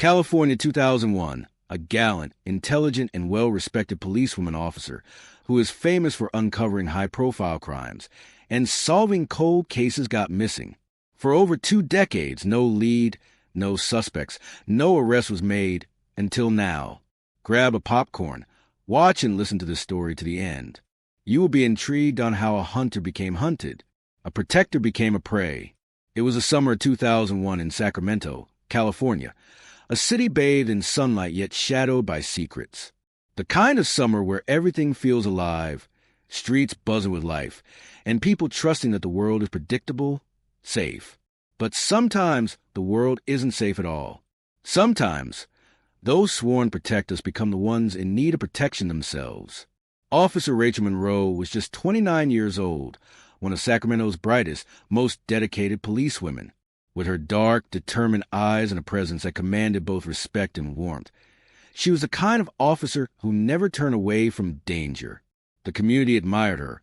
California, 2001. A gallant, intelligent, and well-respected policewoman officer who is famous for uncovering high-profile crimes and solving cold cases got missing. For over 2 decades, no lead, no suspects, no arrest was made until now. Grab a popcorn, watch and listen to this story to the end. You will be intrigued on how a hunter became hunted, a protector became a prey. It was the summer of 2001 in Sacramento, California, a city bathed in sunlight yet shadowed by secrets. The kind of summer where everything feels alive, streets buzzing with life, and people trusting that the world is predictable, safe. But sometimes the world isn't safe at all. Sometimes those sworn to protect us become the ones in need of protection themselves. Officer Rachel Monroe was just 29 years old, one of Sacramento's brightest, most dedicated policewomen. With her dark, determined eyes and a presence that commanded both respect and warmth, she was the kind of officer who never turned away from danger. The community admired her,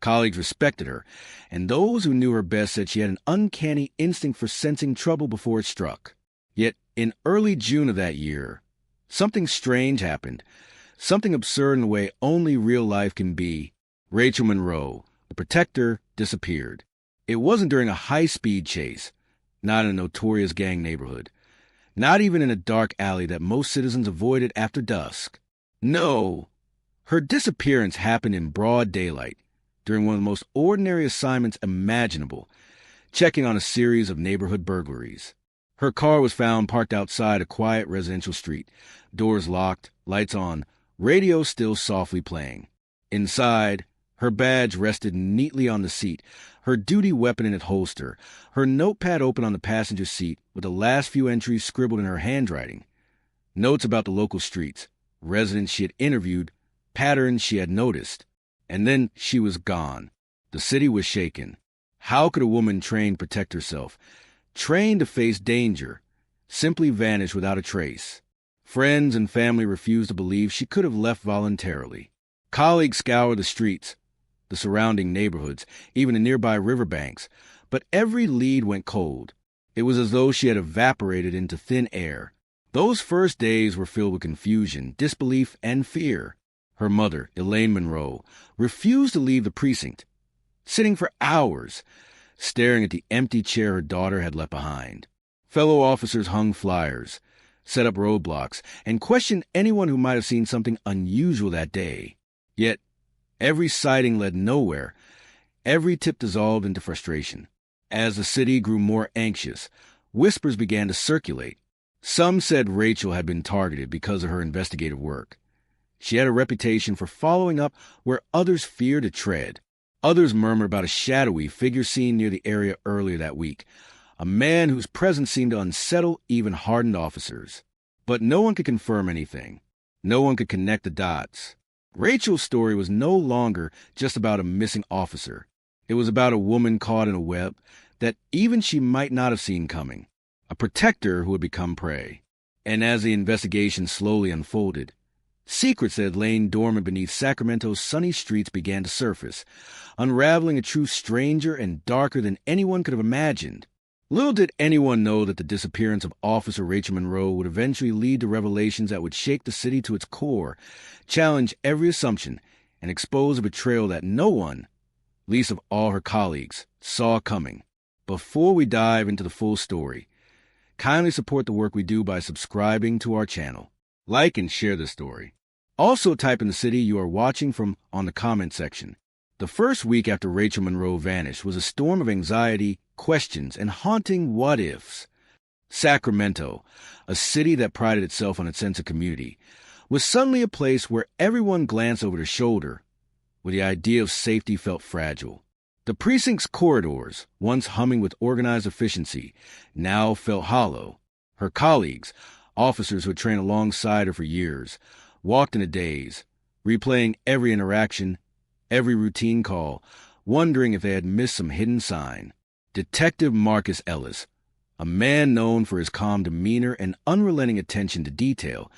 colleagues respected her, and those who knew her best said she had an uncanny instinct for sensing trouble before it struck. Yet, in early June of that year, something strange happened, something absurd in the way only real life can be. Rachel Monroe, the protector, disappeared. It wasn't during a high-speed chase, not in a notorious gang neighborhood, not even in a dark alley that most citizens avoided after dusk. No, her disappearance happened in broad daylight, during one of the most ordinary assignments imaginable, checking on a series of neighborhood burglaries. Her car was found parked outside a quiet residential street, doors locked, lights on, radio still softly playing. Inside, her badge rested neatly on the seat, her duty weapon in its holster, her notepad open on the passenger seat with the last few entries scribbled in her handwriting. Notes about the local streets, residents she had interviewed, patterns she had noticed. And then she was gone. The city was shaken. How could a woman trained to protect herself, trained to face danger, simply vanish without a trace? Friends and family refused to believe she could have left voluntarily. Colleagues scoured the streets, the surrounding neighborhoods, even the nearby riverbanks, but every lead went cold. It was as though she had evaporated into thin air. Those first days were filled with confusion, disbelief, and fear. Her mother, Elaine Monroe, refused to leave the precinct, sitting for hours, staring at the empty chair her daughter had left behind. Fellow officers hung flyers, set up roadblocks, and questioned anyone who might have seen something unusual that day. Yet, every sighting led nowhere. Every tip dissolved into frustration. As the city grew more anxious, whispers began to circulate. Some said Rachel had been targeted because of her investigative work. She had a reputation for following up where others feared to tread. Others murmured about a shadowy figure seen near the area earlier that week, a man whose presence seemed to unsettle even hardened officers. But no one could confirm anything. No one could connect the dots. Rachel's story was no longer just about a missing officer. It was about a woman caught in a web that even she might not have seen coming, a protector who had become prey. And as the investigation slowly unfolded, secrets that had lain dormant beneath Sacramento's sunny streets began to surface, unraveling a truth stranger and darker than anyone could have imagined. Little did anyone know that the disappearance of Officer Rachel Monroe would eventually lead to revelations that would shake the city to its core, challenge every assumption, and expose a betrayal that no one, least of all her colleagues, saw coming. Before we dive into the full story, kindly support the work we do by subscribing to our channel. Like and share this story. Also type in the city you are watching from on the comment section. The first week after Rachel Monroe vanished was a storm of anxiety, questions, and haunting what-ifs. Sacramento, a city that prided itself on its sense of community, was suddenly a place where everyone glanced over their shoulder, where the idea of safety felt fragile. The precinct's corridors, once humming with organized efficiency, now felt hollow. Her colleagues, officers who had trained alongside her for years, walked in a daze, replaying every interaction, every routine call, wondering if they had missed some hidden sign. Detective Marcus Ellis, a man known for his calm demeanor and unrelenting attention to detail,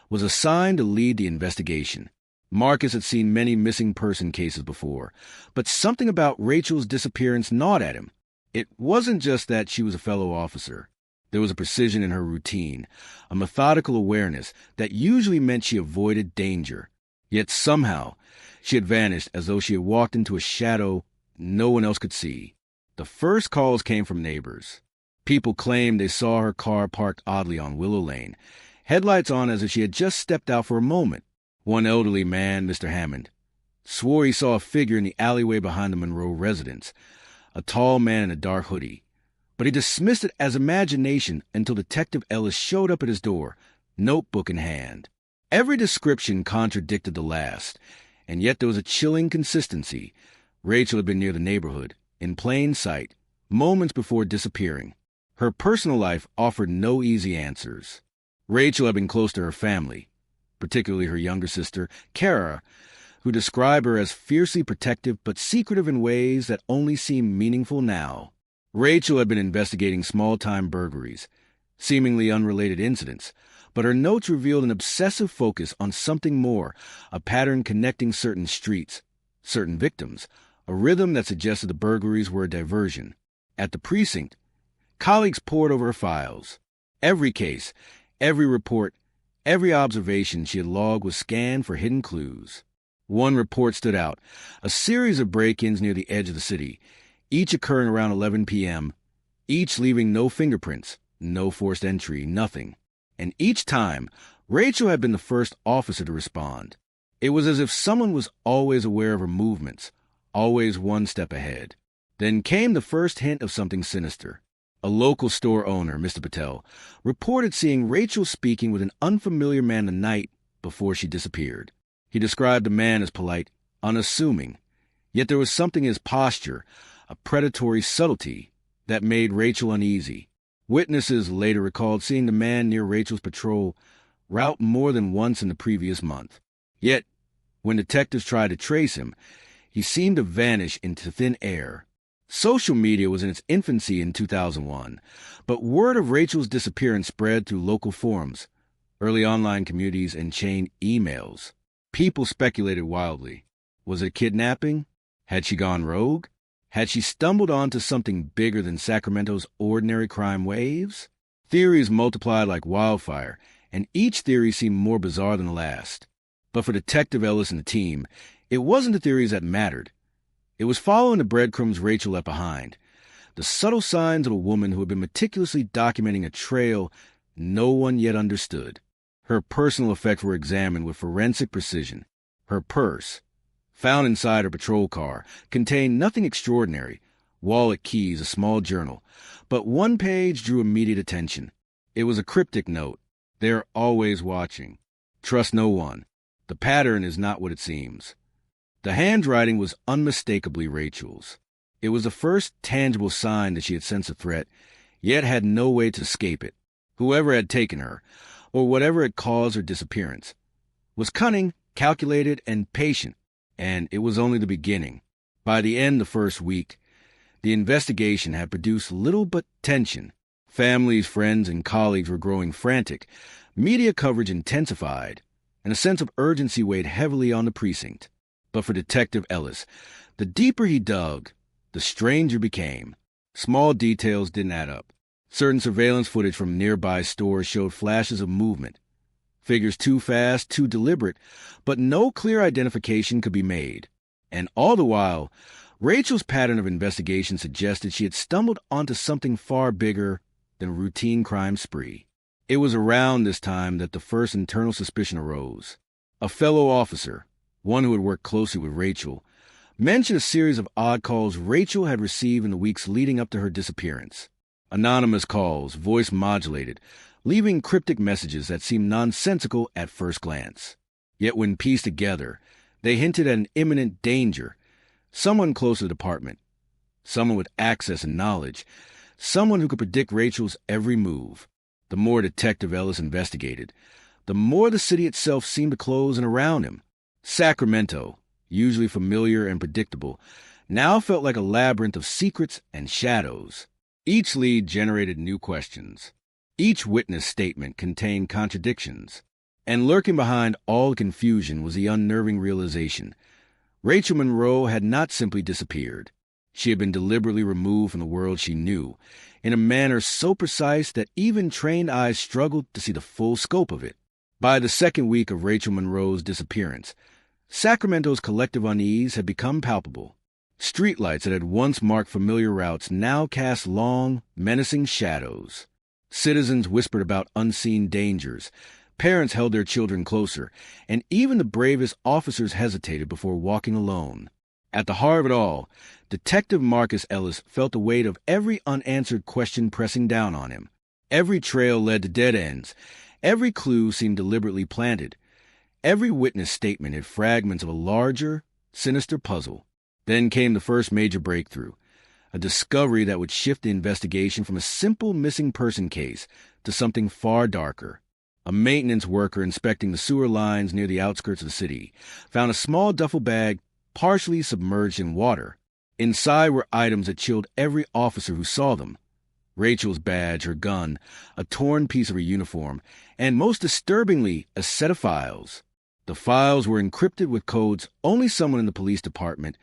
was assigned to lead the investigation. Marcus had seen many missing person cases before, but something about Rachel's disappearance gnawed at him. It wasn't just that she was a fellow officer. There was a precision in her routine, a methodical awareness that usually meant she avoided danger. Yet somehow, she had vanished as though she had walked into a shadow no one else could see. The first calls came from neighbors. People claimed they saw her car parked oddly on Willow Lane, headlights on as if she had just stepped out for a moment. One elderly man, Mr. Hammond, swore he saw a figure in the alleyway behind the Monroe residence, a tall man in a dark hoodie. But he dismissed it as imagination until Detective Ellis showed up at his door, notebook in hand. Every description contradicted the last, and yet there was a chilling consistency. Rachel had been near the neighborhood, in plain sight, moments before disappearing. Her personal life offered no easy answers. Rachel had been close to her family, particularly her younger sister, Kara, who described her as fiercely protective but secretive in ways that only seem meaningful now. Rachel had been investigating small-time burglaries, seemingly unrelated incidents, but her notes revealed an obsessive focus on something more, a pattern connecting certain streets, certain victims, a rhythm that suggested the burglaries were a diversion. At the precinct, colleagues pored over her files. Every case, every report, every observation she had logged was scanned for hidden clues. One report stood out, a series of break-ins near the edge of the city, each occurring around 11 p.m., each leaving no fingerprints, no forced entry, nothing. And each time, Rachel had been the first officer to respond. It was as if someone was always aware of her movements, always one step ahead. Then came the first hint of something sinister. A local store owner, Mr. Patel, reported seeing Rachel speaking with an unfamiliar man the night before she disappeared. He described the man as polite, unassuming, yet there was something in his posture, a predatory subtlety, that made Rachel uneasy. Witnesses later recalled seeing the man near Rachel's patrol route more than once in the previous month. Yet, when detectives tried to trace him, he seemed to vanish into thin air. Social media was in its infancy in 2001, but word of Rachel's disappearance spread through local forums, early online communities, and chain emails. People speculated wildly. Was it a kidnapping? Had she gone rogue? Had she stumbled onto something bigger than Sacramento's ordinary crime waves? Theories multiplied like wildfire, and each theory seemed more bizarre than the last. But for Detective Ellis and the team, it wasn't the theories that mattered. It was following the breadcrumbs Rachel left behind, the subtle signs of a woman who had been meticulously documenting a trail no one yet understood. Her personal effects were examined with forensic precision. Her purse, found inside her patrol car, contained nothing extraordinary, wallet, keys, a small journal, but one page drew immediate attention. It was a cryptic note. They're always watching. Trust no one. The pattern is not what it seems. The handwriting was unmistakably Rachel's. It was the first tangible sign that she had sensed a threat, yet had no way to escape it. Whoever had taken her, or whatever had caused her disappearance, was cunning, calculated, and patient, and it was only the beginning. By the end of the first week, the investigation had produced little but tension. Families, friends, and colleagues were growing frantic. Media coverage intensified, and a sense of urgency weighed heavily on the precinct. But for Detective Ellis, the deeper he dug, the stranger became. Small details didn't add up. Certain surveillance footage from nearby stores showed flashes of movement. Figures too fast, too deliberate, but no clear identification could be made. And all the while, Rachel's pattern of investigation suggested she had stumbled onto something far bigger than a routine crime spree. It was around this time that the first internal suspicion arose. A fellow officer, one who had worked closely with Rachel, mentioned a series of odd calls Rachel had received in the weeks leading up to her disappearance. Anonymous calls, voice modulated, leaving cryptic messages that seemed nonsensical at first glance. Yet when pieced together, they hinted at an imminent danger, someone close to the department, someone with access and knowledge, someone who could predict Rachel's every move. The more Detective Ellis investigated, the more the city itself seemed to close in around him. Sacramento, usually familiar and predictable, now felt like a labyrinth of secrets and shadows. Each lead generated new questions. Each witness statement contained contradictions. And lurking behind all the confusion was the unnerving realization. Rachel Monroe had not simply disappeared. She had been deliberately removed from the world she knew, in a manner so precise that even trained eyes struggled to see the full scope of it. By the second week of Rachel Monroe's disappearance, Sacramento's collective unease had become palpable. Streetlights that had once marked familiar routes now cast long, menacing shadows. Citizens whispered about unseen dangers. Parents held their children closer, and even the bravest officers hesitated before walking alone. At the heart of it all, Detective Marcus Ellis felt the weight of every unanswered question pressing down on him. Every trail led to dead ends. Every clue seemed deliberately planted. Every witness statement had fragments of a larger, sinister puzzle. Then came the first major breakthrough, a discovery that would shift the investigation from a simple missing person case to something far darker. A maintenance worker inspecting the sewer lines near the outskirts of the city found a small duffel bag partially submerged in water. Inside were items that chilled every officer who saw them. Rachel's badge, her gun, a torn piece of her uniform, and most disturbingly, a set of files. The files were encrypted with codes only someone in the police department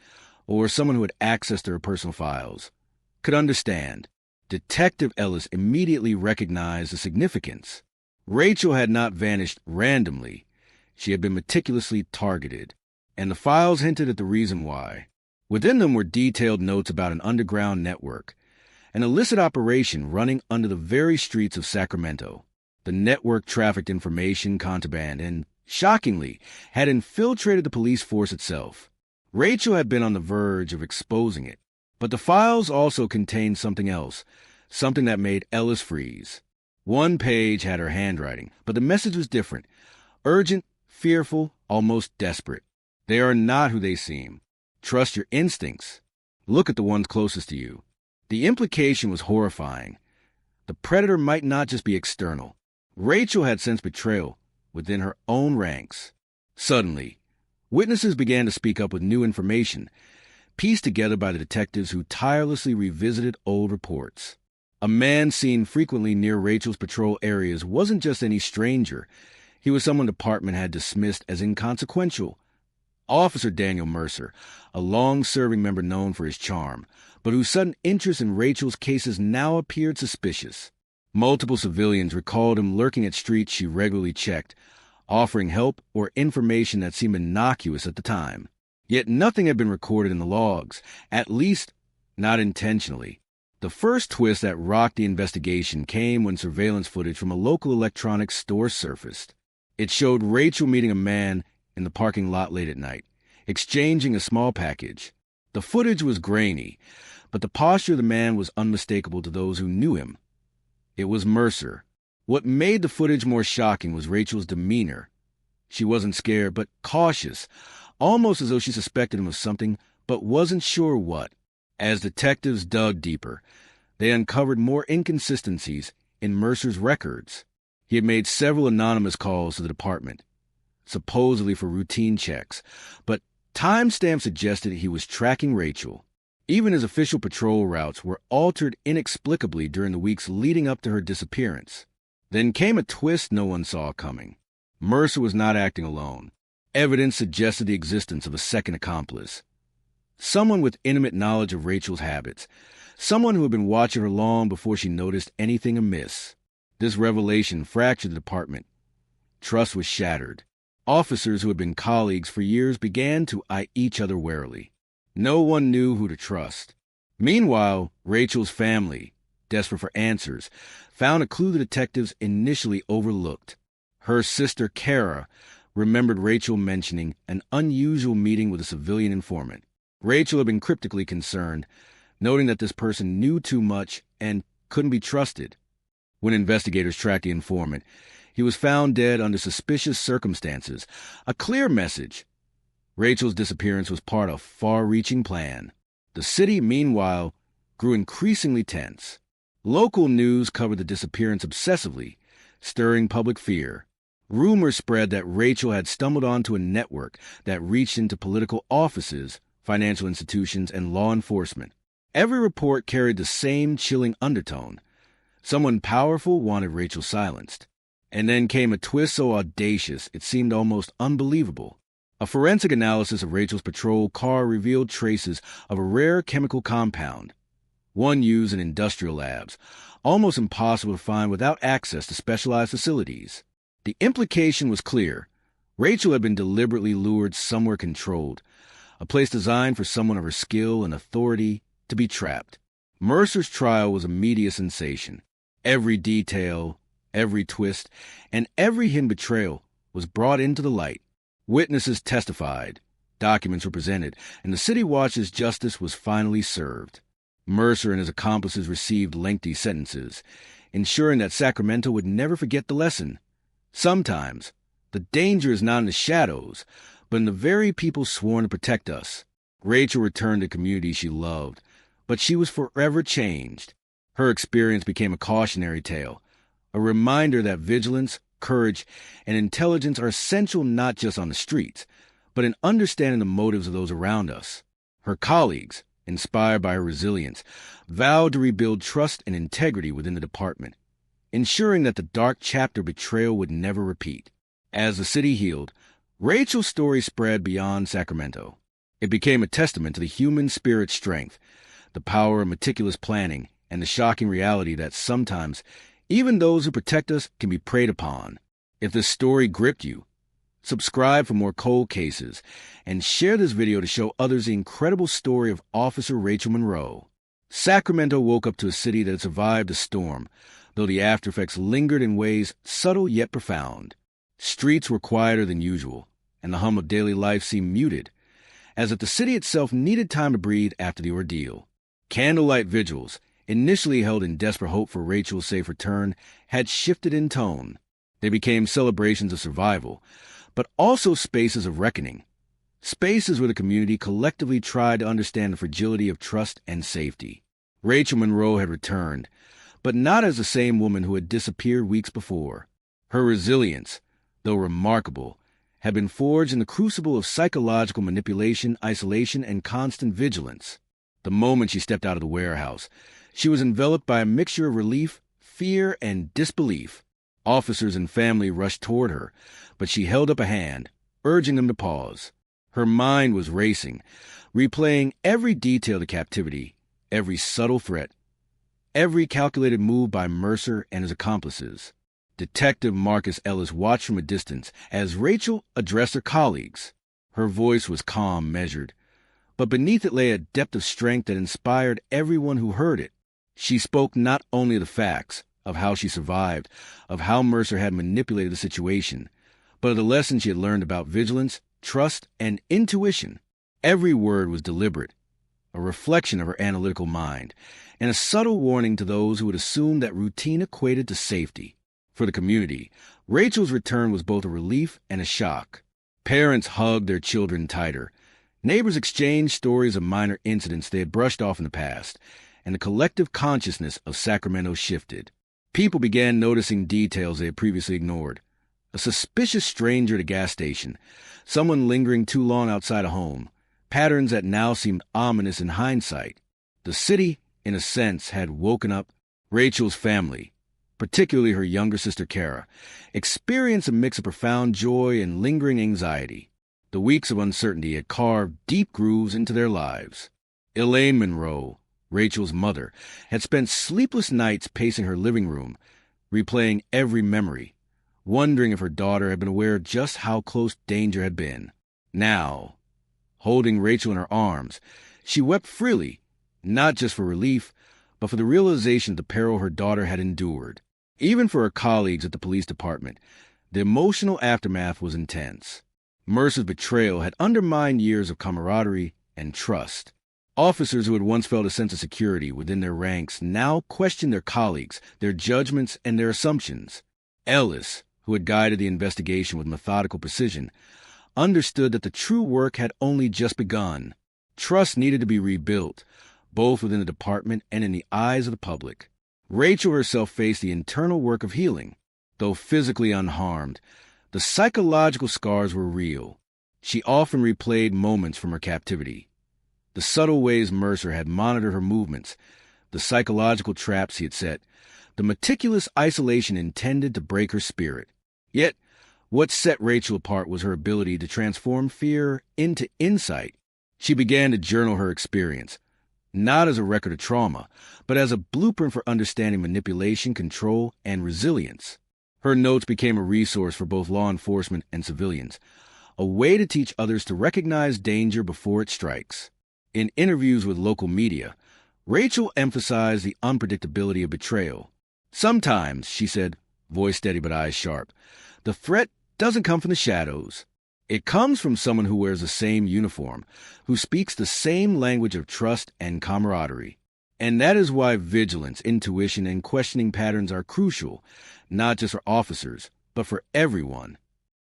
or someone who had access to her personal files could understand. Detective Ellis immediately recognized the significance. Rachel had not vanished randomly. She had been meticulously targeted, and the files hinted at the reason why. Within them were detailed notes about an underground network, an illicit operation running under the very streets of Sacramento. The network trafficked information, contraband, and, shockingly, had infiltrated the police force itself. Rachel had been on the verge of exposing it, but the files also contained something else, something that made Ellis freeze. One page had her handwriting, but the message was different. Urgent, fearful, almost desperate. They are not who they seem. Trust your instincts. Look at the ones closest to you. The implication was horrifying. The predator might not just be external. Rachel had sensed betrayal within her own ranks. Suddenly, witnesses began to speak up with new information, pieced together by the detectives who tirelessly revisited old reports. A man seen frequently near Rachel's patrol areas wasn't just any stranger. He was someone the department had dismissed as inconsequential. Officer Daniel Mercer, a long-serving member known for his charm, but whose sudden interest in Rachel's cases now appeared suspicious. Multiple civilians recalled him lurking at streets she regularly checked, offering help or information that seemed innocuous at the time. Yet nothing had been recorded in the logs, at least not intentionally. The first twist that rocked the investigation came when surveillance footage from a local electronics store surfaced. It showed Rachel meeting a man in the parking lot late at night, exchanging a small package. The footage was grainy, but the posture of the man was unmistakable to those who knew him. It was Mercer. What made the footage more shocking was Rachel's demeanor. She wasn't scared, but cautious, almost as though she suspected him of something, but wasn't sure what. As detectives dug deeper, they uncovered more inconsistencies in Mercer's records. He had made several anonymous calls to the department, supposedly for routine checks, but timestamps suggested he was tracking Rachel. Even his official patrol routes were altered inexplicably during the weeks leading up to her disappearance. Then came a twist no one saw coming. Mercer was not acting alone. Evidence suggested the existence of a second accomplice. Someone with intimate knowledge of Rachel's habits. Someone who had been watching her long before she noticed anything amiss. This revelation fractured the department. Trust was shattered. Officers who had been colleagues for years began to eye each other warily. No one knew who to trust. Meanwhile, Rachel's family, desperate for answers, found a clue the detectives initially overlooked. Her sister, Kara, remembered Rachel mentioning an unusual meeting with a civilian informant. Rachel had been cryptically concerned, noting that this person knew too much and couldn't be trusted. When investigators tracked the informant, he was found dead under suspicious circumstances. A clear message. Rachel's disappearance was part of a far-reaching plan. The city, meanwhile, grew increasingly tense. Local news covered the disappearance obsessively, stirring public fear. Rumors spread that Rachel had stumbled onto a network that reached into political offices, financial institutions, and law enforcement. Every report carried the same chilling undertone. Someone powerful wanted Rachel silenced. And then came a twist so audacious it seemed almost unbelievable. A forensic analysis of Rachel's patrol car revealed traces of a rare chemical compound, one used in industrial labs, almost impossible to find without access to specialized facilities. The implication was clear. Rachel had been deliberately lured somewhere controlled, a place designed for someone of her skill and authority to be trapped. Mercer's trial was a media sensation. Every detail, every twist, and every hidden betrayal was brought into the light. Witnesses testified, documents were presented, and the city watch's justice was finally served. Mercer and his accomplices received lengthy sentences, ensuring that Sacramento would never forget the lesson. Sometimes, the danger is not in the shadows, but in the very people sworn to protect us. Rachel returned to the community she loved, but she was forever changed. Her experience became a cautionary tale, a reminder that vigilance, courage, and intelligence are essential not just on the streets, but in understanding the motives of those around us. Her colleagues, inspired by her resilience, vowed to rebuild trust and integrity within the department, ensuring that the dark chapter betrayal would never repeat. As the city healed, Rachel's story spread beyond Sacramento. It became a testament to the human spirit's strength, the power of meticulous planning, and the shocking reality that sometimes even those who protect us can be preyed upon. If this story gripped you, subscribe for more cold cases, and share this video to show others the incredible story of Officer Rachel Monroe. Sacramento woke up to a city that had survived the storm, though the aftereffects lingered in ways subtle yet profound. Streets were quieter than usual, and the hum of daily life seemed muted, as if the city itself needed time to breathe after the ordeal. Candlelight vigils, initially held in desperate hope for Rachel's safe return, had shifted in tone. They became celebrations of survival, but also spaces of reckoning. Spaces where the community collectively tried to understand the fragility of trust and safety. Rachel Monroe had returned, but not as the same woman who had disappeared weeks before. Her resilience, though remarkable, had been forged in the crucible of psychological manipulation, isolation, and constant vigilance. The moment she stepped out of the warehouse, she was enveloped by a mixture of relief, fear, and disbelief. Officers and family rushed toward her, but she held up a hand, urging them to pause. Her mind was racing, replaying every detail of the captivity, every subtle threat, every calculated move by Mercer and his accomplices. Detective Marcus Ellis watched from a distance as Rachel addressed her colleagues. Her voice was calm, measured, but beneath it lay a depth of strength that inspired everyone who heard it. She spoke not only of the facts, of how she survived, of how Mercer had manipulated the situation, but of the lessons she had learned about vigilance, trust, and intuition. Every word was deliberate, a reflection of her analytical mind, and a subtle warning to those who would assume that routine equated to safety. For the community, Rachel's return was both a relief and a shock. Parents hugged their children tighter. Neighbors exchanged stories of minor incidents they had brushed off in the past, and the collective consciousness of Sacramento shifted. People began noticing details they had previously ignored. A suspicious stranger at a gas station, someone lingering too long outside a home, patterns that now seemed ominous in hindsight. The city, in a sense, had woken up. Rachel's family, particularly her younger sister Kara, experienced a mix of profound joy and lingering anxiety. The weeks of uncertainty had carved deep grooves into their lives. Elaine Monroe, Rachel's mother, had spent sleepless nights pacing her living room, replaying every memory, wondering if her daughter had been aware of just how close danger had been. Now, holding Rachel in her arms, she wept freely, not just for relief, but for the realization of the peril her daughter had endured. Even for her colleagues at the police department, the emotional aftermath was intense. Mercer's betrayal had undermined years of camaraderie and trust. Officers who had once felt a sense of security within their ranks now questioned their colleagues, their judgments, and their assumptions. Ellis, who had guided the investigation with methodical precision, understood that the true work had only just begun. Trust needed to be rebuilt, both within the department and in the eyes of the public. Rachel herself faced the internal work of healing. Though physically unharmed, the psychological scars were real. She often replayed moments from her captivity. The subtle ways Mercer had monitored her movements, the psychological traps he had set, the meticulous isolation intended to break her spirit. Yet, What set Rachel apart was her ability to transform fear into insight. She began to journal her experience, not as a record of trauma, but as a blueprint for understanding manipulation, control, and resilience. Her notes became a resource for both law enforcement and civilians, a way to teach others to recognize danger before it strikes. In interviews with local media, Rachel emphasized the unpredictability of betrayal. Sometimes, she said, voice steady but eyes sharp, the threat doesn't come from the shadows. It comes from someone who wears the same uniform, who speaks the same language of trust and camaraderie. And that is why vigilance, intuition, and questioning patterns are crucial, not just for officers, but for everyone.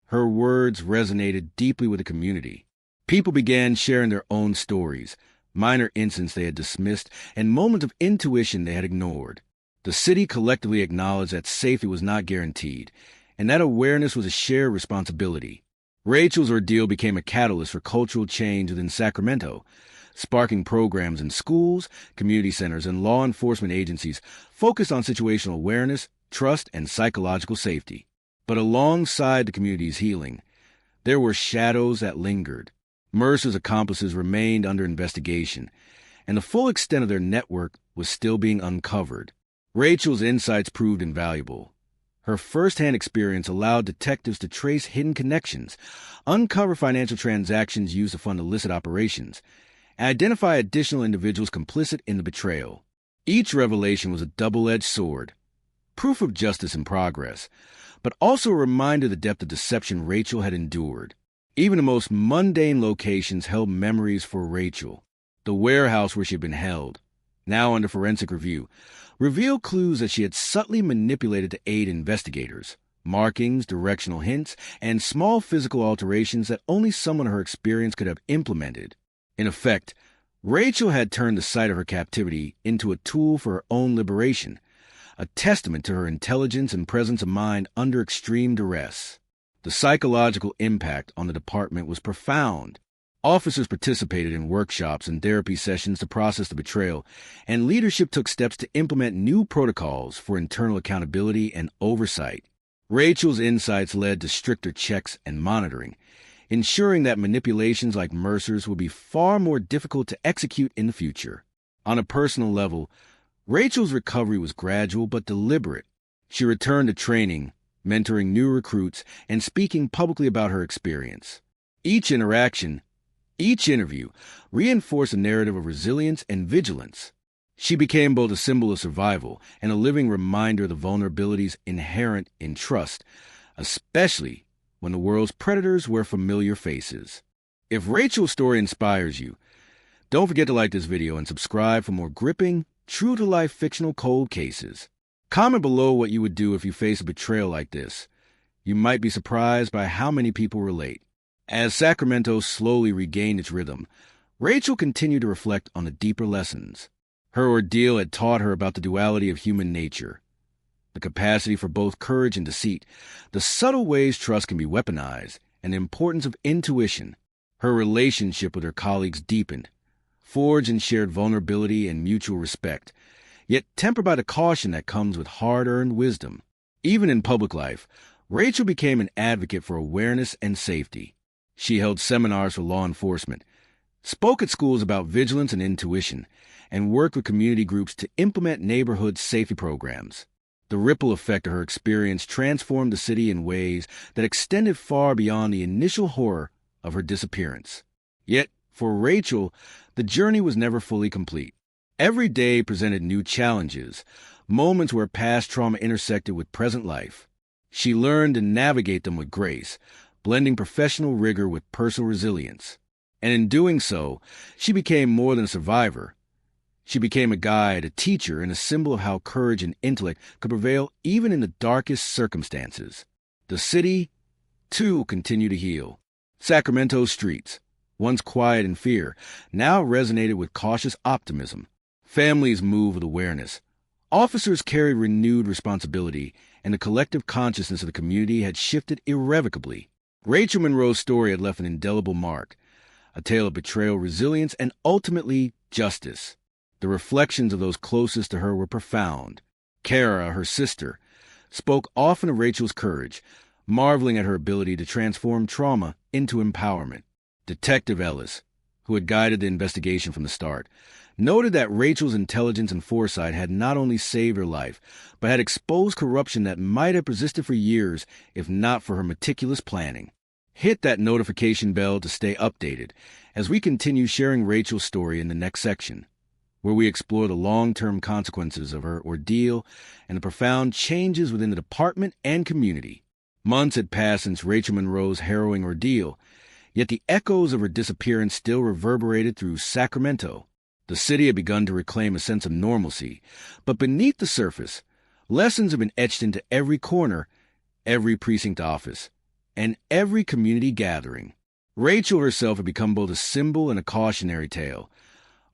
Her words resonated deeply with the community. People began sharing their own stories, minor incidents they had dismissed, and moments of intuition they had ignored. The city collectively acknowledged that safety was not guaranteed, and that awareness was a shared responsibility. Rachel's ordeal became a catalyst for cultural change within Sacramento, sparking programs in schools, community centers, and law enforcement agencies focused on situational awareness, trust, and psychological safety. But alongside the community's healing, there were shadows that lingered. Mercer's accomplices remained under investigation, and the full extent of their network was still being uncovered. Rachel's insights proved invaluable. Her first-hand experience allowed detectives to trace hidden connections, uncover financial transactions used to fund illicit operations, and identify additional individuals complicit in the betrayal. Each revelation was a double-edged sword, proof of justice in progress, but also a reminder of the depth of deception Rachel had endured. Even the most mundane locations held memories for Rachel. The warehouse where she had been held, now under forensic review, revealed clues that she had subtly manipulated to aid investigators, markings, directional hints, and small physical alterations that only someone of her experience could have implemented. In effect, Rachel had turned the site of her captivity into a tool for her own liberation, a testament to her intelligence and presence of mind under extreme duress. The psychological impact on the department was profound. Officers participated in workshops and therapy sessions to process the betrayal, and leadership took steps to implement new protocols for internal accountability and oversight. Rachel's insights led to stricter checks and monitoring, ensuring that manipulations like Mercer's would be far more difficult to execute in the future. On a personal level, Rachel's recovery was gradual but deliberate. She returned to training, mentoring new recruits, and speaking publicly about her experience. Each interview reinforced a narrative of resilience and vigilance. She became both a symbol of survival and a living reminder of the vulnerabilities inherent in trust, especially when the world's predators were familiar faces. If Rachel's story inspires you, don't forget to like this video and subscribe for more gripping, true-to-life fictional cold cases. Comment below what you would do if you face a betrayal like this. You might be surprised by how many people relate. As Sacramento slowly regained its rhythm, Rachel continued to reflect on the deeper lessons. Her ordeal had taught her about the duality of human nature, the capacity for both courage and deceit, the subtle ways trust can be weaponized, and the importance of intuition. Her relationship with her colleagues deepened, forged in shared vulnerability and mutual respect, yet tempered by the caution that comes with hard-earned wisdom. Even in public life, Rachel became an advocate for awareness and safety. She held seminars for law enforcement, spoke at schools about vigilance and intuition, and worked with community groups to implement neighborhood safety programs. The ripple effect of her experience transformed the city in ways that extended far beyond the initial horror of her disappearance. Yet, for Rachel, the journey was never fully complete. Every day presented new challenges, moments where past trauma intersected with present life. She learned to navigate them with grace, blending professional rigor with personal resilience. And in doing so, she became more than a survivor. She became a guide, a teacher, and a symbol of how courage and intellect could prevail even in the darkest circumstances. The city, too, continued to heal. Sacramento's streets, once quiet in fear, now resonated with cautious optimism. Families moved with awareness. Officers carried renewed responsibility, and the collective consciousness of the community had shifted irrevocably. Rachel Monroe's story had left an indelible mark, a tale of betrayal, resilience, and ultimately justice. The reflections of those closest to her were profound. Kara, her sister, spoke often of Rachel's courage, marveling at her ability to transform trauma into empowerment. Detective Ellis, who had guided the investigation from the start, noted that Rachel's intelligence and foresight had not only saved her life, but had exposed corruption that might have persisted for years if not for her meticulous planning. Hit that notification bell to stay updated as we continue sharing Rachel's story in the next section, where we explore the long-term consequences of her ordeal and the profound changes within the department and community. Months had passed since Rachel Monroe's harrowing ordeal, yet the echoes of her disappearance still reverberated through Sacramento. The city had begun to reclaim a sense of normalcy, but beneath the surface, lessons have been etched into every corner, every precinct office, and every community gathering. Rachel herself had become both a symbol and a cautionary tale,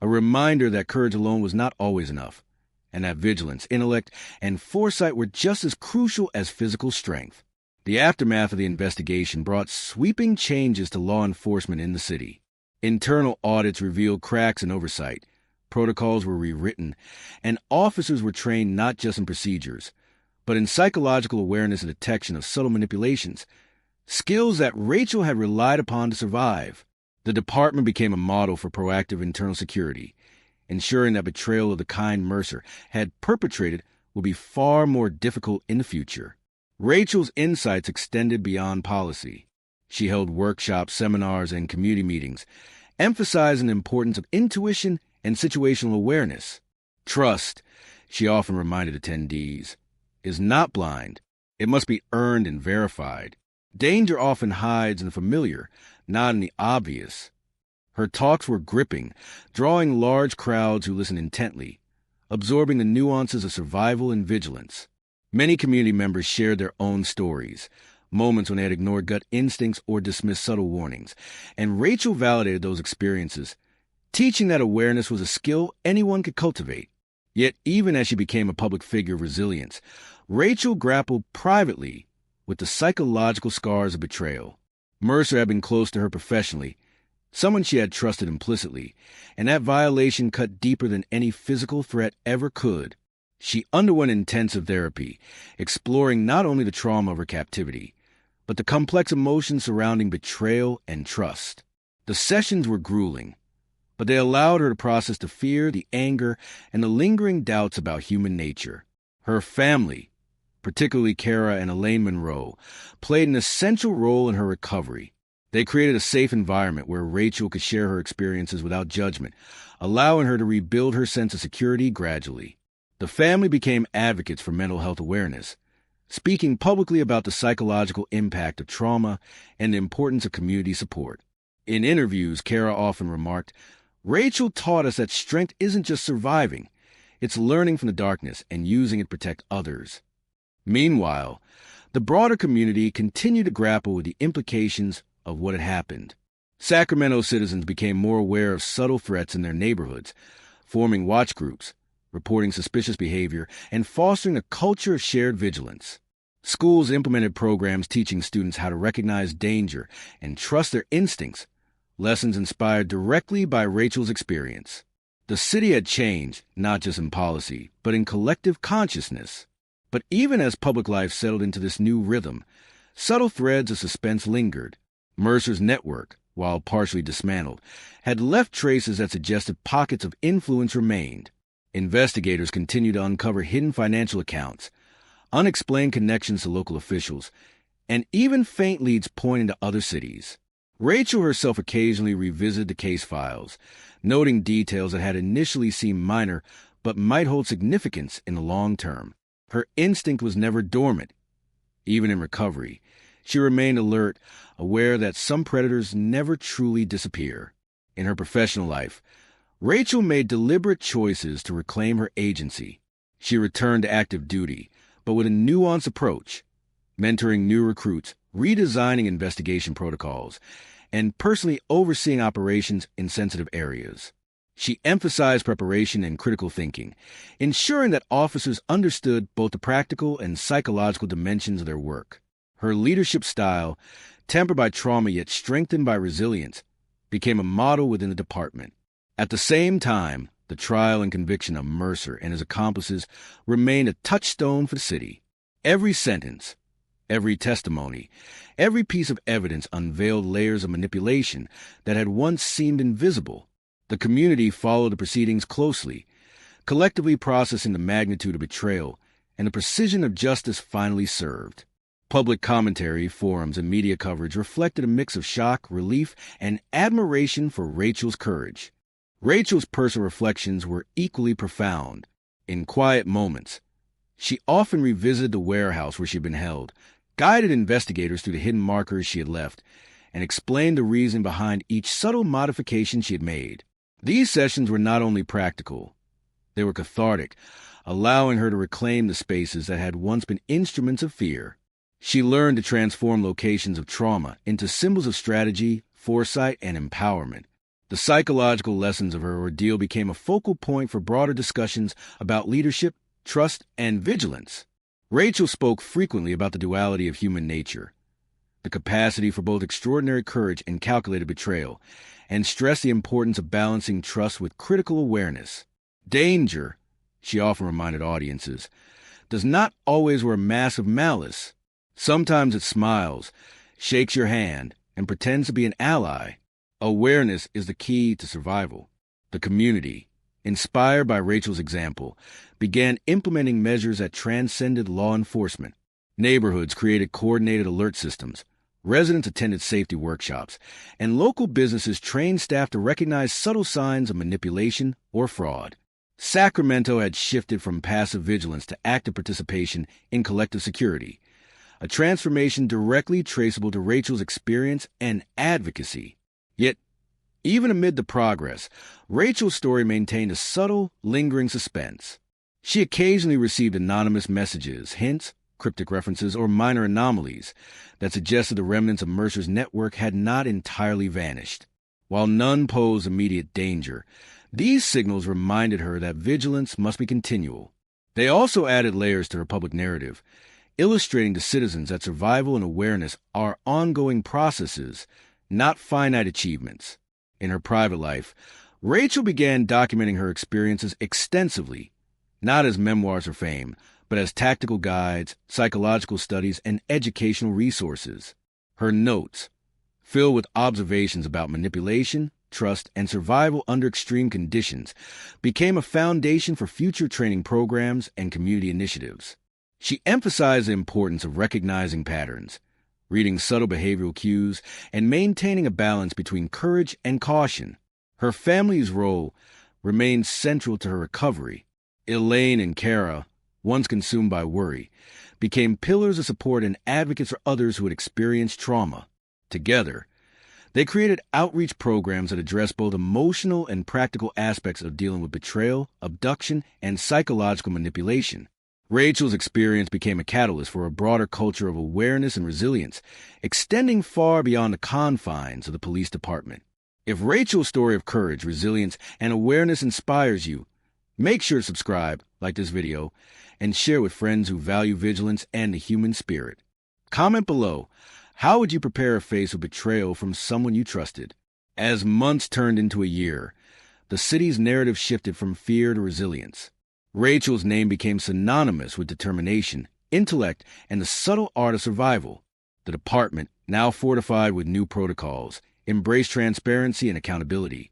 a reminder that courage alone was not always enough, and that vigilance, intellect, and foresight were just as crucial as physical strength. The aftermath of the investigation brought sweeping changes to law enforcement in the city. Internal audits revealed cracks in oversight, protocols were rewritten, and officers were trained not just in procedures, but in psychological awareness and detection of subtle manipulations, skills that Rachel had relied upon to survive. The department became a model for proactive internal security, ensuring that betrayal of the kind Mercer had perpetrated would be far more difficult in the future. Rachel's insights extended beyond policy. She held workshops, seminars, and community meetings, emphasizing the importance of intuition and situational awareness. Trust, she often reminded attendees, is not blind. It must be earned and verified. Danger often hides in the familiar, not in the obvious. Her talks were gripping, drawing large crowds who listened intently, absorbing the nuances of survival and vigilance. Many community members shared their own stories, moments when they had ignored gut instincts or dismissed subtle warnings, and Rachel validated those experiences, teaching that awareness was a skill anyone could cultivate. Yet even as she became a public figure of resilience, Rachel grappled privately with the psychological scars of betrayal. Mercer had been close to her professionally, someone she had trusted implicitly, and that violation cut deeper than any physical threat ever could. She underwent intensive therapy, exploring not only the trauma of her captivity, but the complex emotions surrounding betrayal and trust. The sessions were grueling, but they allowed her to process the fear, the anger, and the lingering doubts about human nature. Her family, particularly Kara and Elaine Monroe, played an essential role in her recovery. They created a safe environment where Rachel could share her experiences without judgment, allowing her to rebuild her sense of security gradually. The family became advocates for mental health awareness, speaking publicly about the psychological impact of trauma and the importance of community support. In interviews, Kara often remarked, "Rachel taught us that strength isn't just surviving, it's learning from the darkness and using it to protect others." Meanwhile, the broader community continued to grapple with the implications of what had happened. Sacramento citizens became more aware of subtle threats in their neighborhoods, forming watch groups, reporting suspicious behavior, and fostering a culture of shared vigilance. Schools implemented programs teaching students how to recognize danger and trust their instincts, lessons inspired directly by Rachel's experience. The city had changed, not just in policy, but in collective consciousness. But even as public life settled into this new rhythm, subtle threads of suspense lingered. Mercer's network, while partially dismantled, had left traces that suggested pockets of influence remained. Investigators continued to uncover hidden financial accounts, unexplained connections to local officials, and even faint leads pointing to other cities. Rachel herself occasionally revisited the case files, noting details that had initially seemed minor but might hold significance in the long term. Her instinct was never dormant. Even in recovery, she remained alert, aware that some predators never truly disappear. In her professional life, Rachel made deliberate choices to reclaim her agency. She returned to active duty, but with a nuanced approach, mentoring new recruits, redesigning investigation protocols, and personally overseeing operations in sensitive areas. She emphasized preparation and critical thinking, ensuring that officers understood both the practical and psychological dimensions of their work. Her leadership style, tempered by trauma yet strengthened by resilience, became a model within the department. At the same time, the trial and conviction of Mercer and his accomplices remained a touchstone for the city. Every sentence, Every testimony, every piece of evidence unveiled layers of manipulation that had once seemed invisible. The community followed the proceedings closely, collectively processing the magnitude of betrayal and the precision of justice finally served. Public commentary, forums, and media coverage reflected a mix of shock, relief, and admiration for Rachel's courage. Rachel's personal reflections were equally profound. In quiet moments, she often revisited the warehouse where she had been held, guided investigators through the hidden markers she had left, and explained the reason behind each subtle modification she had made. These sessions were not only practical, they were cathartic, allowing her to reclaim the spaces that had once been instruments of fear. She learned to transform locations of trauma into symbols of strategy, foresight, and empowerment. The psychological lessons of her ordeal became a focal point for broader discussions about leadership, trust, and vigilance. Rachel spoke frequently about the duality of human nature, the capacity for both extraordinary courage and calculated betrayal, and stressed the importance of balancing trust with critical awareness. Danger, she often reminded audiences, does not always wear a mask of malice. Sometimes it smiles, shakes your hand, and pretends to be an ally. Awareness is the key to survival. The community, inspired by Rachel's example, began implementing measures that transcended law enforcement. Neighborhoods created coordinated alert systems, residents attended safety workshops, and local businesses trained staff to recognize subtle signs of manipulation or fraud. Sacramento had shifted from passive vigilance to active participation in collective security, a transformation directly traceable to Rachel's experience and advocacy. Yet, even amid the progress, Rachel's story maintained a subtle, lingering suspense. She occasionally received anonymous messages, hints, cryptic references, or minor anomalies that suggested the remnants of Mercer's network had not entirely vanished. While none posed immediate danger, these signals reminded her that vigilance must be continual. They also added layers to her public narrative, illustrating to citizens that survival and awareness are ongoing processes, not finite achievements. In her private life, Rachel began documenting her experiences extensively, not as memoirs or fame, but as tactical guides, psychological studies, and educational resources. Her notes, filled with observations about manipulation, trust, and survival under extreme conditions, became a foundation for future training programs and community initiatives. She emphasized the importance of recognizing patterns, reading subtle behavioral cues, and maintaining a balance between courage and caution. Her family's role remained central to her recovery. Elaine and Kara, once consumed by worry, became pillars of support and advocates for others who had experienced trauma. Together, they created outreach programs that addressed both emotional and practical aspects of dealing with betrayal, abduction, and psychological manipulation. Rachel's experience became a catalyst for a broader culture of awareness and resilience, extending far beyond the confines of the police department. If Rachel's story of courage, resilience, and awareness inspires you, make sure to subscribe, like this video, and share with friends who value vigilance and the human spirit. Comment below, how would you prepare a face of betrayal from someone you trusted? As months turned into a year, the city's narrative shifted from fear to resilience. Rachel's name became synonymous with determination, intellect, and the subtle art of survival. The department, now fortified with new protocols, embraced transparency and accountability,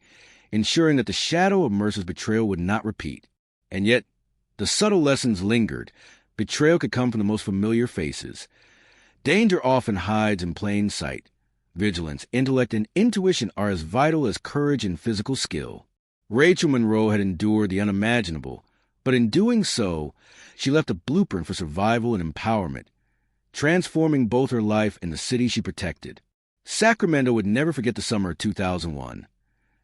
ensuring that the shadow of Mercer's betrayal would not repeat. And yet, the subtle lessons lingered. Betrayal could come from the most familiar faces. Danger often hides in plain sight. Vigilance, intellect, and intuition are as vital as courage and physical skill. Rachel Monroe had endured the unimaginable, but in doing so, she left a blueprint for survival and empowerment, transforming both her life and the city she protected. Sacramento would never forget the summer of 2001,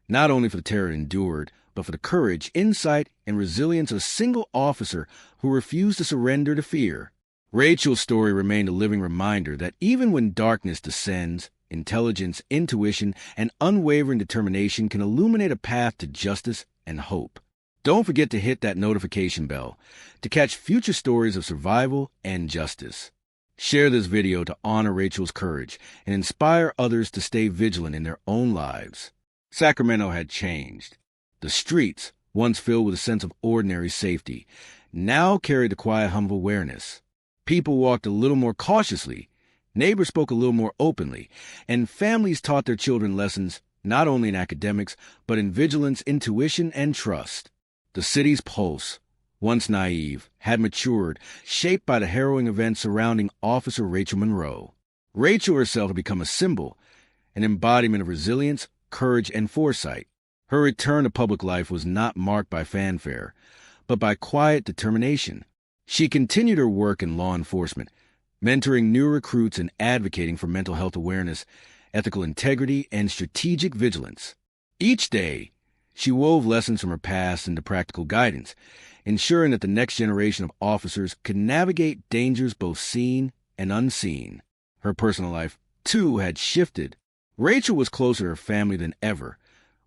not only for the terror it endured, but for the courage, insight, and resilience of a single officer who refused to surrender to fear. Rachel's story remained a living reminder that even when darkness descends, intelligence, intuition, and unwavering determination can illuminate a path to justice and hope. Don't forget to hit that notification bell to catch future stories of survival and justice. Share this video to honor Rachel's courage and inspire others to stay vigilant in their own lives. Sacramento had changed. The streets, once filled with a sense of ordinary safety, now carried the quiet hum of awareness. People walked a little more cautiously, neighbors spoke a little more openly, and families taught their children lessons not only in academics, but in vigilance, intuition, and trust. The city's pulse, once naive, had matured, shaped by the harrowing events surrounding Officer Rachel Monroe. Rachel herself had become a symbol, an embodiment of resilience, courage, and foresight. Her return to public life was not marked by fanfare, but by quiet determination. She continued her work in law enforcement, mentoring new recruits and advocating for mental health awareness, ethical integrity, and strategic vigilance. Each day, she wove lessons from her past into practical guidance, ensuring that the next generation of officers could navigate dangers both seen and unseen. Her personal life, too, had shifted. Rachel was closer to her family than ever,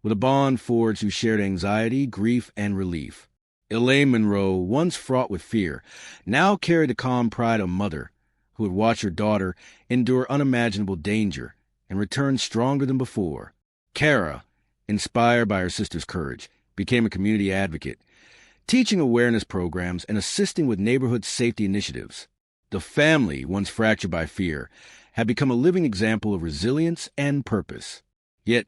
with a bond forged who shared anxiety, grief, and relief. Elaine Monroe, once fraught with fear, now carried the calm pride of a mother who had watched her daughter endure unimaginable danger and return stronger than before. Kara, inspired by her sister's courage, became a community advocate, teaching awareness programs and assisting with neighborhood safety initiatives. The family, once fractured by fear, had become a living example of resilience and purpose. Yet,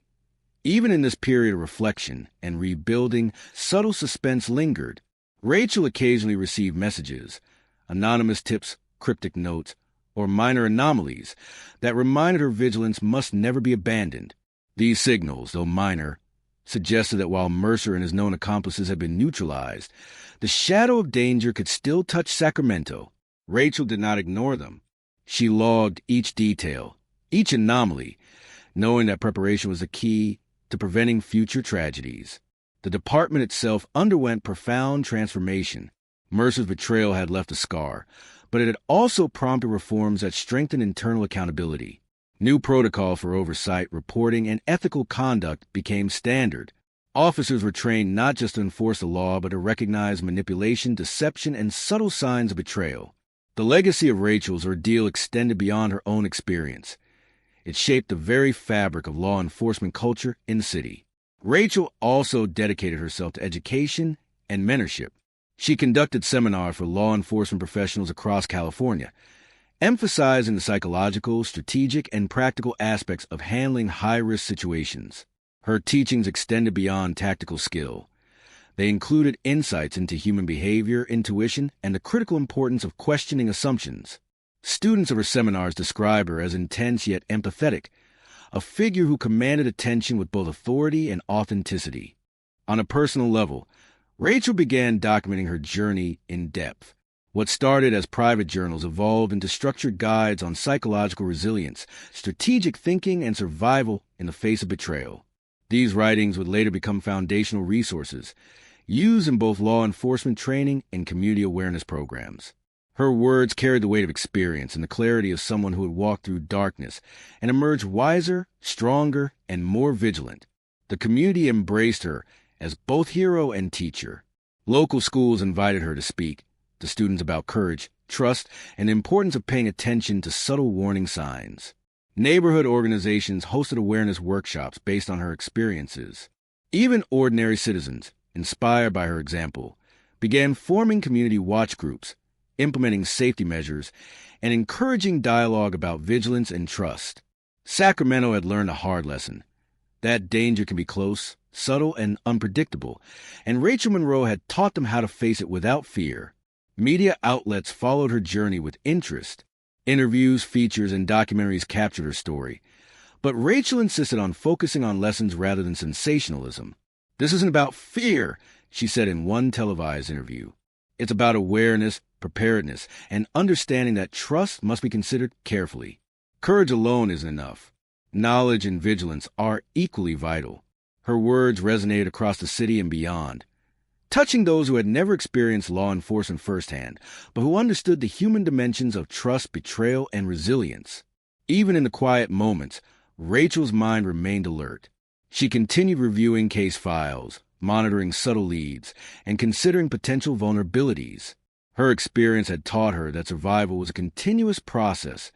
even in this period of reflection and rebuilding, subtle suspense lingered. Rachel occasionally received messages, anonymous tips, cryptic notes, or minor anomalies that reminded her vigilance must never be abandoned. These signals, though minor, suggested that while Mercer and his known accomplices had been neutralized, the shadow of danger could still touch Sacramento. Rachel did not ignore them. She logged each detail, each anomaly, knowing that preparation was the key to preventing future tragedies. The department itself underwent profound transformation. Mercer's betrayal had left a scar, but it had also prompted reforms that strengthened internal accountability. New protocols for oversight, reporting, and ethical conduct became standard. Officers were trained not just to enforce the law, but to recognize manipulation, deception, and subtle signs of betrayal. The legacy of Rachel's ordeal extended beyond her own experience. It shaped the very fabric of law enforcement culture in the city. Rachel also dedicated herself to education and mentorship. She conducted seminars for law enforcement professionals across California, emphasizing the psychological, strategic, and practical aspects of handling high-risk situations. Her teachings extended beyond tactical skill. They included insights into human behavior, intuition, and the critical importance of questioning assumptions. Students of her seminars describe her as intense yet empathetic, a figure who commanded attention with both authority and authenticity. On a personal level, Rachel began documenting her journey in depth. What started as private journals evolved into structured guides on psychological resilience, strategic thinking, and survival in the face of betrayal. These writings would later become foundational resources, used in both law enforcement training and community awareness programs. Her words carried the weight of experience and the clarity of someone who had walked through darkness and emerged wiser, stronger, and more vigilant. The community embraced her as both hero and teacher. Local schools invited her to speak to students about courage, trust, and the importance of paying attention to subtle warning signs. Neighborhood organizations hosted awareness workshops based on her experiences. Even ordinary citizens, inspired by her example, began forming community watch groups, implementing safety measures, and encouraging dialogue about vigilance and trust. Sacramento had learned a hard lesson. That danger can be close, subtle, and unpredictable, and Rachel Monroe had taught them how to face it without fear. Media outlets followed her journey with interest. Interviews, features, and documentaries captured her story. But Rachel insisted on focusing on lessons rather than sensationalism. "This isn't about fear," she said in one televised interview. "It's about awareness, preparedness, and understanding that trust must be considered carefully. Courage alone isn't enough. Knowledge and vigilance are equally vital." Her words resonated across the city and beyond, touching those who had never experienced law enforcement firsthand, but who understood the human dimensions of trust, betrayal, and resilience. Even in the quiet moments, Rachel's mind remained alert. She continued reviewing case files, monitoring subtle leads, and considering potential vulnerabilities. Her experience had taught her that survival was a continuous process,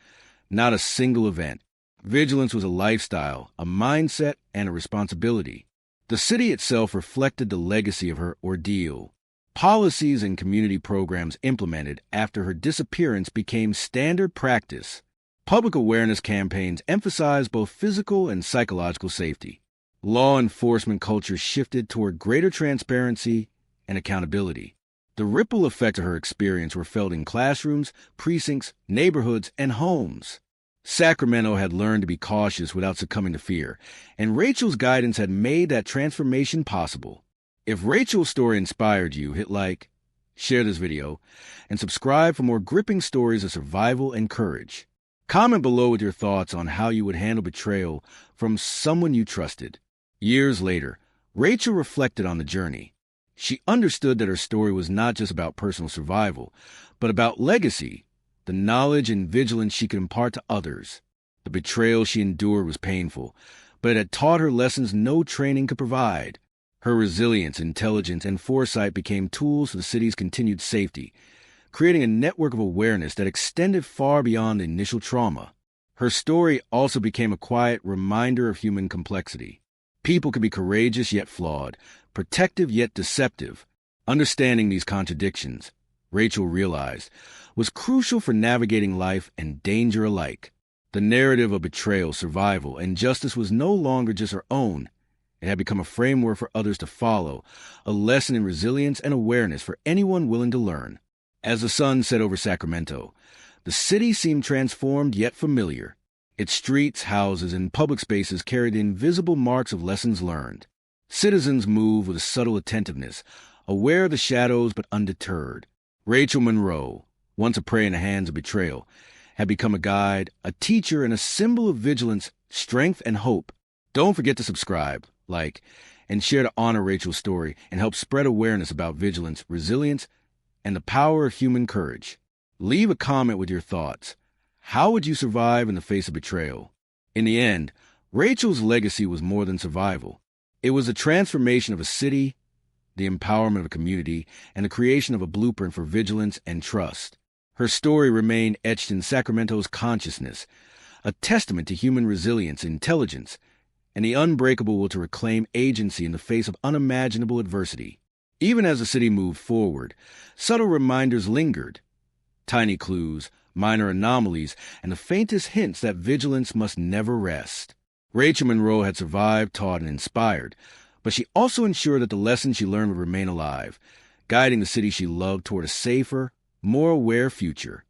not a single event. Vigilance was a lifestyle, a mindset, and a responsibility. The city itself reflected the legacy of her ordeal. Policies and community programs implemented after her disappearance became standard practice. Public awareness campaigns emphasized both physical and psychological safety. Law enforcement culture shifted toward greater transparency and accountability. The ripple effects of her experience were felt in classrooms, precincts, neighborhoods, and homes. Sacramento had learned to be cautious without succumbing to fear, and Rachel's guidance had made that transformation possible. If Rachel's story inspired you, hit like, share this video, and subscribe for more gripping stories of survival and courage. Comment below with your thoughts on how you would handle betrayal from someone you trusted. Years later, Rachel reflected on the journey. She understood that her story was not just about personal survival, but about legacy, the knowledge and vigilance she could impart to others. The betrayal she endured was painful, but it had taught her lessons no training could provide. Her resilience, intelligence, and foresight became tools for the city's continued safety, creating a network of awareness that extended far beyond the initial trauma. Her story also became a quiet reminder of human complexity. People can be courageous yet flawed, protective yet deceptive. Understanding these contradictions, Rachel realized, was crucial for navigating life and danger alike. The narrative of betrayal, survival, and justice was no longer just her own. It had become a framework for others to follow, a lesson in resilience and awareness for anyone willing to learn. As the sun set over Sacramento, the city seemed transformed yet familiar. Its streets, houses, and public spaces carried the invisible marks of lessons learned. Citizens moved with a subtle attentiveness, aware of the shadows but undeterred. Rachel Monroe, once a prey in the hands of betrayal, had become a guide, a teacher, and a symbol of vigilance, strength, and hope. Don't forget to subscribe, like, and share to honor Rachel's story and help spread awareness about vigilance, resilience, and the power of human courage. Leave a comment with your thoughts. How would you survive in the face of betrayal? In the end, Rachel's legacy was more than survival. It was the transformation of a city, the empowerment of a community, and the creation of a blueprint for vigilance and trust. Her story remained etched in Sacramento's consciousness, a testament to human resilience, intelligence, and the unbreakable will to reclaim agency in the face of unimaginable adversity. Even as the city moved forward, subtle reminders lingered. Tiny clues, minor anomalies, and the faintest hints that vigilance must never rest. Rachel Monroe had survived, taught, and inspired, but she also ensured that the lessons she learned would remain alive, guiding the city she loved toward a safer, more aware future.